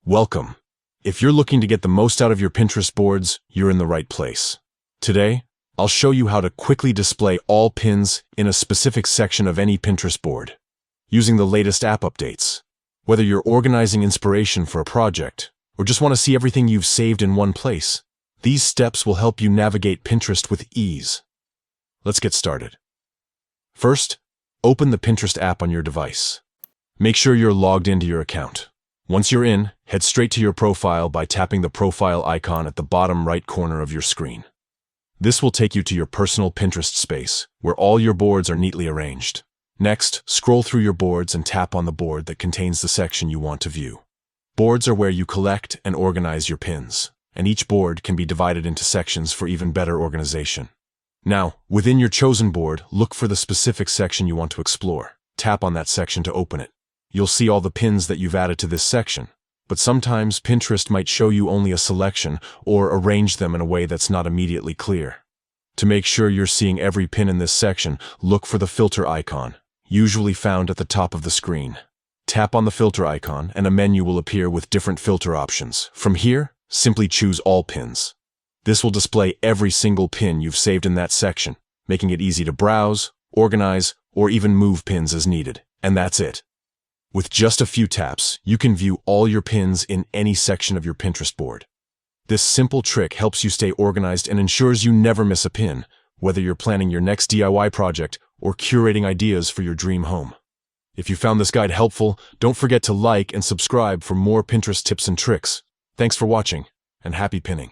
Welcome. If you're looking to get the most out of your Pinterest boards, you're in the right place. Today, I'll show you how to quickly display all pins in a specific section of any Pinterest board, using the latest app updates. Whether you're organizing inspiration for a project, or just want to see everything you've saved in one place, these steps will help you navigate Pinterest with ease. Let's get started. First, open the Pinterest app on your device. Make sure you're logged into your account. Once you're in, head straight to your profile by tapping the profile icon at the bottom right corner of your screen. This will take you to your personal Pinterest space, where all your boards are neatly arranged. Next, scroll through your boards and tap on the board that contains the section you want to view. Boards are where you collect and organize your pins, and each board can be divided into sections for even better organization. Now, within your chosen board, look for the specific section you want to explore. Tap on that section to open it. You'll see all the pins that you've added to this section, but sometimes Pinterest might show you only a selection or arrange them in a way that's not immediately clear. To make sure you're seeing every pin in this section, look for the filter icon, usually found at the top of the screen. Tap on the filter icon and a menu will appear with different filter options. From here, simply choose all pins. This will display every single pin you've saved in that section, making it easy to browse, organize, or even move pins as needed. And that's it. With just a few taps, you can view all your pins in any section of your Pinterest board. This simple trick helps you stay organized and ensures you never miss a pin, whether you're planning your next DIY project or curating ideas for your dream home. If you found this guide helpful, don't forget to like and subscribe for more Pinterest tips and tricks. Thanks for watching, and happy pinning.